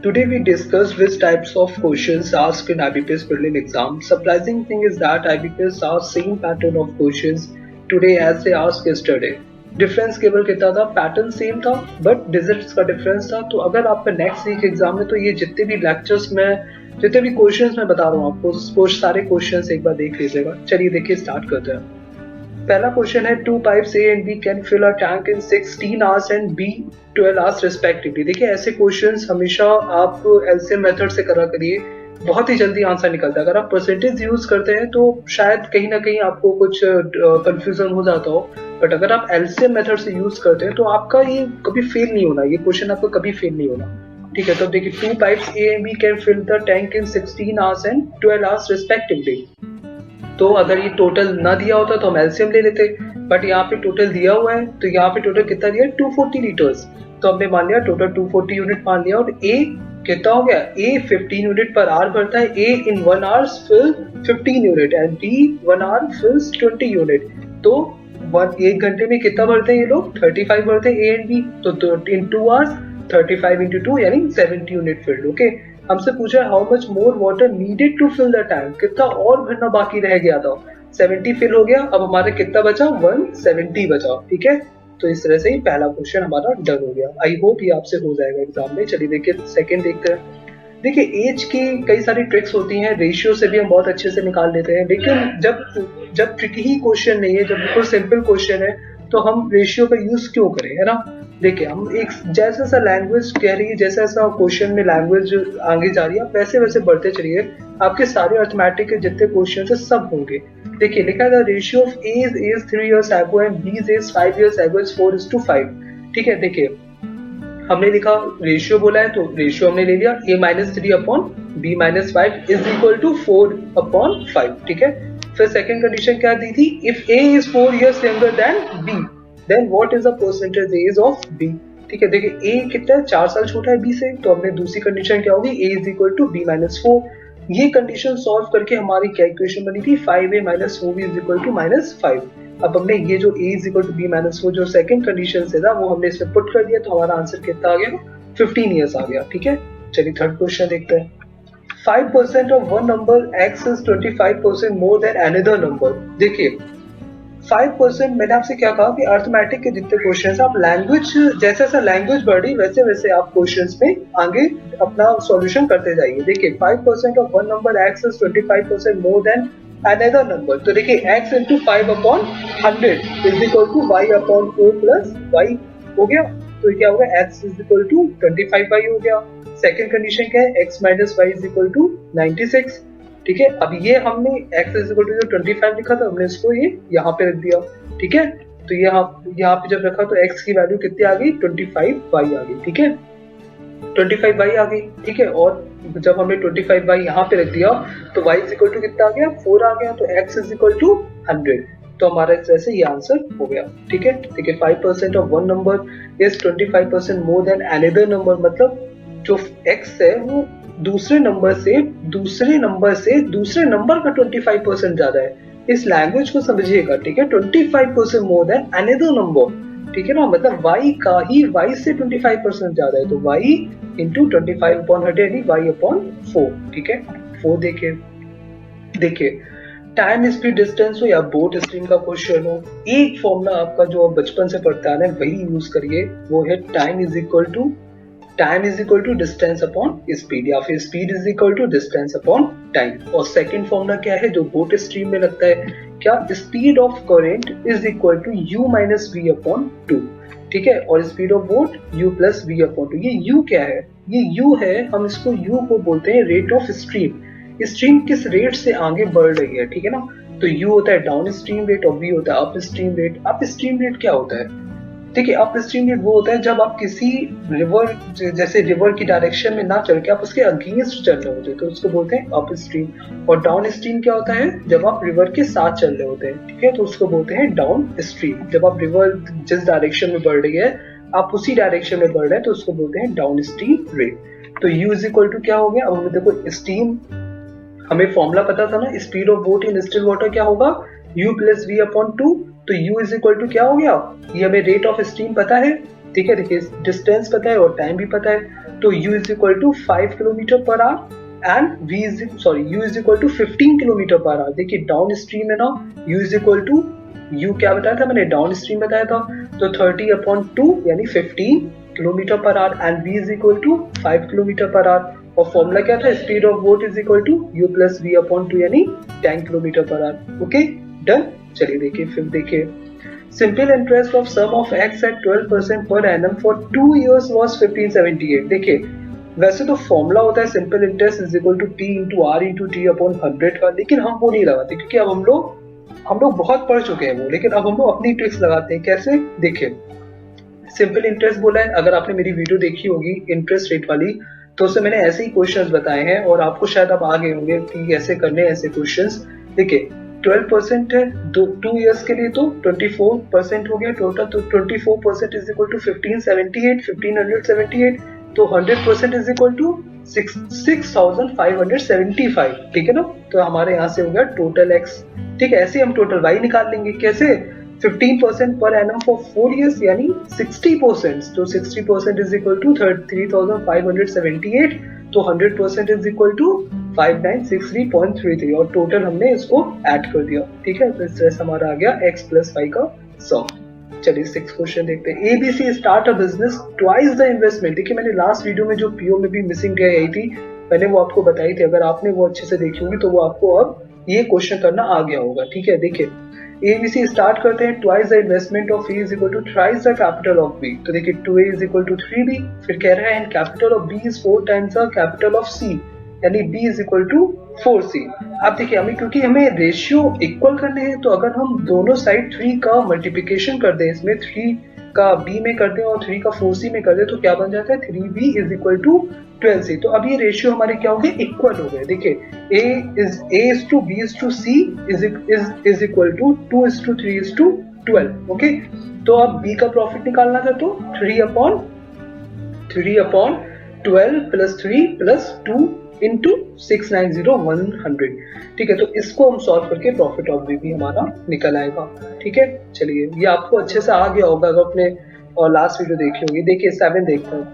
Today we discuss which types of questions asked in IBPS prelim exam. Surprising thing is that IBPS asked same pattern of questions today as they asked yesterday. Difference केवल कितना था, pattern same था but digits का difference था. तो अगर आपका next week exam है तो ये जितने भी लेक्चर्स में जितने भी क्वेश्चंस मैं बता रहा हूँ आपको सारे क्वेश्चंस एक बार देख लीजिएगा. चलिए देखिए स्टार्ट करते हैं. पहला क्वेश्चन है two pipes A and B can fill a tank in 16 hours and B 12 hours respectively. देखिए ऐसे क्वेश्चंस हमेशा आप एलसीएम मेथड से करा करिए, बहुत ही जल्दी आंसर निकलता है. अगर आप परसेंटेज यूज करते हैं तो शायद कहीं ना कहीं आपको कुछ कंफ्यूजन हो जाता हो, बट अगर आप एलसीएम मेथड से यूज करते हैं तो आपका ये कभी फेल नहीं होना, ये क्वेश्चन आपको कभी फेल नहीं होना. ठीक है, तो देखिए two pipes A and B can fill the tank in 16 hours and 12 hours respectively. तो अगर ये टोटल ना दिया होता तो हम एलसीएम ले लेते, बट यहाँ पे टोटल दिया हुआ है तो यहाँ पे टोटल कितना दिया है 240 लीटर्स. तो हमने मान लिया टोटल 240 यूनिट मान लिया. और ए कितना हो गया, ए 15 यूनिट पर आवर भरता है. A in 1 hours fill 15 unit and B 1 hour fills 20 unit. तो 1 घंटे में कितना भरते हैं ये लोग, 35 भरते हैं ए एंड बी. तो इन 2 आवर्स 35 into 2 यानी 70 यूनिट फिल्ड. ओके, हमसे पूछा how much more water needed to fill the tank, कितना और भरना बाकी रह गया था. 70 फिल हो गया, अब हमारे कितना बचा, 170 बचा. ठीक है, तो इस तरह से ही पहला क्वेश्चन हमारा डन हो गया. आई होप ये आपसे हो जाएगा एग्जाम में. चलिए देखिए सेकंड देखते हैं. देखिए एज की कई सारी ट्रिक्स होती हैं, रेशियो से भी हम बहुत अच्छे से निकाल लेते हैं, लेकिन जब ट्रिकी ही क्वेश्चन नहीं है, जब बिल्कुल सिंपल क्वेश्चन है तो हम रेशियो का यूज क्यों करें, है ना. देखिए हम एक जैसा सा लैंग्वेज कह रही है, जैसा सा क्वेश्चन में लैंग्वेज आगे जा रही है, आप वैसे वैसे बढ़ते चलिए, आपके सारे अर्थमेटिक के जितने क्वेश्चन है सब होंगे. देखिए लिखा है ratio of A is 3 years ago and B is 5 years ago is 4:5. ठीक है, देखिए हमने लिखा रेशियो बोला है तो रेशियो हमने ले लिया, a - 3 upon b - 5 is equal to 4/5. ठीक है, फिर सेकंड कंडीशन क्या दी थी, if a is 4 years younger than b then what is the percentage age of b. ठीक है, देखिए a कितना है, 4 साल छोटा है b से, तो हमने दूसरी कंडीशन क्या होगी, a is equal to b - 4. ये कंडीशन सॉल्व करके हमारी क्या इक्वेशन बनी थी, 5a - 4b is equal to -5. अब हमने ये जो a is equal to b - 4 जो सेकंड कंडीशन से था वो हमने इसमें पुट कर दिया, तो हमारा आंसर कितना आ गया, 15 ईयर्स आ गया. ठीक है, चलिए थर्ड क्वेश्चन देखते हैं. 5% of one number x is 25% more than another number. देखिए 5% मैंने आपसे क्या कहा कि अर्थमेटिक के जितने क्वेश्चन आप लैंग्वेज जैसे जैसा लैंग्वेज बढ़ी वैसे वैसे आप क्वेश्चंस में आगे अपना सॉल्यूशन करते जाइए. देखिए 5% of one number x is 25% more than another number. तो देखिए x into 5/100 is equal to y upon 4 plus y हो गया. तो क्या होगा, x is equal to 25y हो गया. सेकेंड कंडीशन क्या है, x minus y is equal to 96. ठीक है, अब ये हमने x इज इक्वल टू जो 25 लिखा था हमने इसको ये यहाँ पे रख दिया. ठीक है, तो यहाँ पे जब रखा तो x की वैल्यू कितनी आ गई, 25y आ गई. ठीक है, 25y आ गई. ठीक है, और जब हमने 25y यहाँ पे रख दिया तो y इज इक्वल टू कितना आ गया, 4 आ गया. तो x इज इक्वल टू 100. तो हमारा इस तरह से ये आंसर हो गया. ठीक है, देखिए 5% of one number is 25% more than another number, मतलब जो x है वो दूसरे नंबर से दूसरे नंबर का 25% ज्यादा है. इस लैंग्वेज को समझिएगा. ठीक है, 25% मोर देन अनदर नंबर. ठीक है ना, मतलब y का ही y से 25% ज्यादा है, तो y इंटू 25/100 यानी y/4. ठीक है, 4 देखिए टाइम स्पीड डिस्टेंस हो या बोट स्ट्रीम का क्वेश्चन हो, एक फॉर्मूला आपका जो आप बचपन से पढ़ता है वही यूज करिए, वो है time is equal to distance upon speed, या फिर speed is equal to distance upon time. और सेकंड फॉर्मूला क्या है जो बोट स्ट्रीम में लगता है, क्या, speed of current is equal to u minus v upon 2. ठीक है, और speed of boat u plus v upon 2. ये u क्या है, ये u है, हम इसको u को बोलते हैं रेट ऑफ स्ट्रीम. स्ट्रीम किस रेट से आगे बढ़ रही है. ठीक है ना, तो u होता है डाउन स्ट्रीम रेट और v होता है up stream rate. Up stream rate क्या होता है, देखिए अप स्ट्रीम रेट वो होता है जब आप किसी रिवर, जैसे रिवर की डायरेक्शन में ना चल के आप उसके अगेंस्ट चल रहे होते हैं तो उसको बोलते हैं अप स्ट्रीम. और डाउन स्ट्रीम क्या होता है, जब आप रिवर के साथ चल रहे होते हैं. ठीक है, तो उसको बोलते हैं डाउन स्ट्रीम. जब आप रिवर जिस डायरेक्शन में बढ़ रही है आप उसी डायरेक्शन में बढ़ रहे हैं तो उसको बोलते हैं डाउन स्ट्रीम रेट. तो u इज इक्वल टू क्या हो गया, अब हमें देखो स्टीम, हमें फॉर्मूला पता था ना, speed of boat in still water क्या होगा, u प्लस v अपॉन 2. तो u इज इक्वल टू क्या हो गया, ये हमें रेट ऑफ स्टीम पता है. ठीक है, देखिए डिस्टेंस पता है और टाइम भी पता है, तो u is equal to 5 kilometre per hour and u is equal to 15 kilometre per hour. देखिए डाउन स्ट्रीम है ना, u is equal to u क्या बताया था मैंने, डाउन स्ट्रीम बताया था, तो 30/2 यानी 15 kilometre per hour and v is equal to 5 kilometre per hour. और फॉर्मूला क्या था, speed of boat is equal to u plus v/2 यानी 10 kilometre per our. Okay done. चलिए देखिए फिर देखिए, simple interest of sum of x at 12% per annum for 2 years was 1578। देखिए वैसे तो फॉर्मूला होता है simple interest is equal to p into R into T upon 100 का, लेकिन हम वो नहीं लगाते क्योंकि अब हम लोग बहुत पढ़ चुके हैं वो, लेकिन अब हम लोग अपनी ट्रिक्स लगाते हैं। कैसे, देखिए सिंपल इंटरेस्ट बोला है, अगर आपने मेरी वीडियो देखी होगी इंटरेस्ट रेट वाली, तो उससे मैंने ऐसे ही क्वेश्चंस बताए हैं और आपको शायद आप आ गए होंगे कि ऐसे करने ऐसे क्वेश्चंस। देखिए 12% है 2 years के लिए, तो 24% हो गया टोटल, तो 24% इज इक्वल टू 1578, तो 100% इज इक्वल टू 6575, ठीक है ना। तो हमारे यहाँ से हो गया टोटल x, ठीक है। ऐसे हम टोटल y निकाल लेंगे, कैसे, 15% पर एनम फॉर 4 years यानी 60%, तो 60% इज इक्वल टू 3578, तो 100% इज इक्वल टू 5963.33 और टोटल हमने इसको ऐड कर दिया, ठीक है। तो इस तरह से हमारा आ गया x प्लस y का सम। चलिए 6 क्वेश्चन देखते हैं। ABC start a business twice the investment. देखिए मैंने लास्ट वीडियो में जो पीओ में भी मिसिंग डे आई थी, मैंने वो आपको बताई थी, अगर आपने वो अच्छे से देखी होगी तो वो आपको अब ये क्वेश्चन करना आ गया होगा, ठीक है। देखिए ABC स्टार्ट करते हैं, twice the investment of A is equal to thrice the capital of B। तो देखिए 2A is equal to 3B, फिर कह रहा है and capital of B is 4 times the capital of C यानी B is equal to 4C। अब देखिए हमें, क्योंकि हमें रेशियो इक्वल करने हैं, तो अगर हम दोनों साइड 3 का मल्टीप्लिकेशन कर दें, इसमें 3 का B में कर दें और 3 का 4C में कर दें, तो क्या बन जाता है 3B is equal to 12C। तो अब ये रेशियो हमारे क्या हो गए, इक्वल हो गए। देखिए A is to B is to C is equal to 2 is to 3 is to 12, okay. तो अब B का प्रॉफिट निकालना था, तो 3/12 प्लस 3 प्लस 2 इंटू 690,100, ठीक है। तो इसको हम सॉल्व करके प्रॉफिट ऑफ बी भी हमारा निकल आएगा, ठीक है। चलिए ये आपको अच्छे से आ गया होगा अगर आपने और लास्ट वीडियो देखी होगी। देखिए 7 देखते हैं।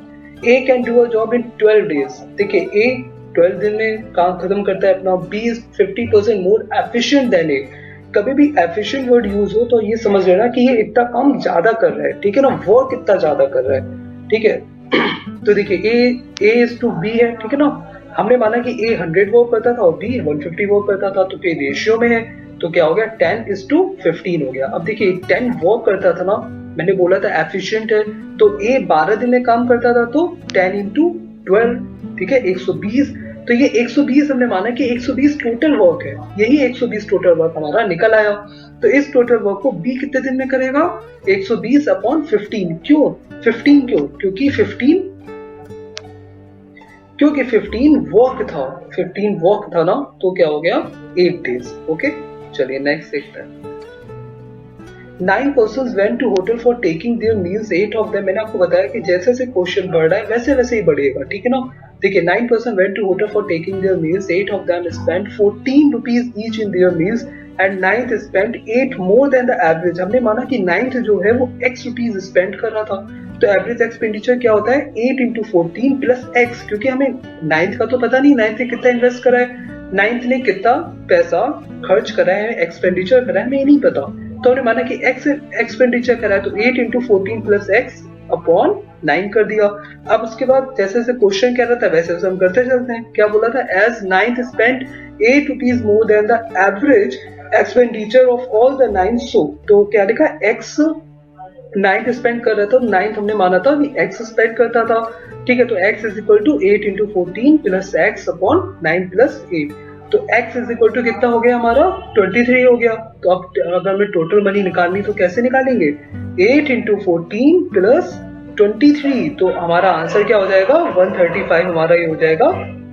A can do a job in 12 days। देखिए ए 12 दिन में काम खत्म करता है अपना। B is 50% more efficient than A. कभी भी एफिशिएंट वर्ड यूज हो तो ये समझ लेना कि ये इतना काम ज्यादा कर रहा है, ठीक है ना, वर्क इतना ज्यादा कर रहा है, ठीक है। तो देखिए ए इज टू बी है, ठीक है ना। हमने माना कि ए 100 वर्क करता था और बी 150 वर्क करता था, तो ये रेशियो में है, तो क्या हो गया 10:15 हो गया। अब देखिए 10 वर्क करता था ना, मैंने बोला था एफिशिएंट है, तो ए 12 दिन में काम करता था, तो 10 into 12, ठीक है 120। तो ये 120 हमने माना कि 120 टोटल वर्क है, यही 120 टोटल वर्क हमारा निकल आया। तो इस टोटल वर्क को बी कितने दिन में करेगा, 120/15। क्यों 15? क्योंकि 15 वर्क था ना, तो क्या हो गया 8 days, ओके। चलिए नेक्स्ट देखते हैं। 9 persons went to hotel for taking their meals, 8 of them। मैंने आपको बताया कि जैसे जैसे क्वेश्चन बढ़ रहा है वैसे वैसे ही बढ़ेगा, ठीक है ना। देखिए 9 persons went to hotel for taking their meals, 8 of them spent 14 rupees each in their meals and 9th spent 8 more than the average। हमने माना कि 9th जो है वो x रुपीज स्पेंड कर रहा था, तो एवरेज एक्सपेंडिचर क्या होता है 8 into 14 प्लस x, क्योंकि हमें 9th का तो पता नहीं 9th ने कितना इन्वेस्ट करा है, 9th ने कितना पैसा खर्च करा है, एक्सपेंडिचर करा है, हमें ये नहीं पता। तो हमने माना कि x एक्सपेंडिचर करा है, तो 8 into 14 प्लस x अपॉन 9 कर दिया। अब उसके बाद जैसे जैसे क्वेश्चन कह रहा था वैसे वैसे हम करते चलते हैं। क्या बोला था, as 9th spent 8 rupees more than the average expenditure of all the 9th, so तो क्या लिखा x 9th स्पेंड कर रहा था, 9th हमने माना था कि x स्पेंड करता था, ठीक है। तो x is equal to 8 into 14 plus x upon 9 plus 8, तो x इज इक्वल टू कितना हो गया हमारा 23 हो गया। तो अब अगर हमें टोटल मनी निकालनी तो कैसे निकालेंगे, 8 into 14 प्लस 23, तो हमारा आंसर क्या हो जाएगा 135, हमारा ये हो जाएगा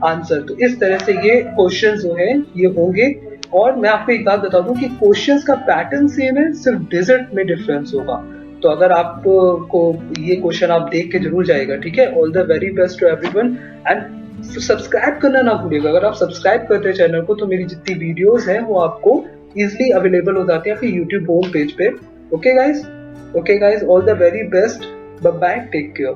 आंसर। तो इस तरह से ये क्वेश्चन जो है ये होंगे। और मैं आपको एक बात बता दूं कि क्वेश्चंस का पैटर्न सेम है, सिर्फ डिजिट में डिफरेंस होगा। तो अगर आपको ये क्वेश्चन आप देख के जरूर जाएगा, ठीक है। All the very best to everyone and subscribe करना ना भूलिएगा। अगर आप सब्सक्राइब करते हैं चैनल को तो मेरी जितनी वीडियोस हैं वो आपको इजीली अवेलेबल हो जाती है आपके यूट्यूब होम पेज पे। Okay guys, all the very best Bye bye, take care.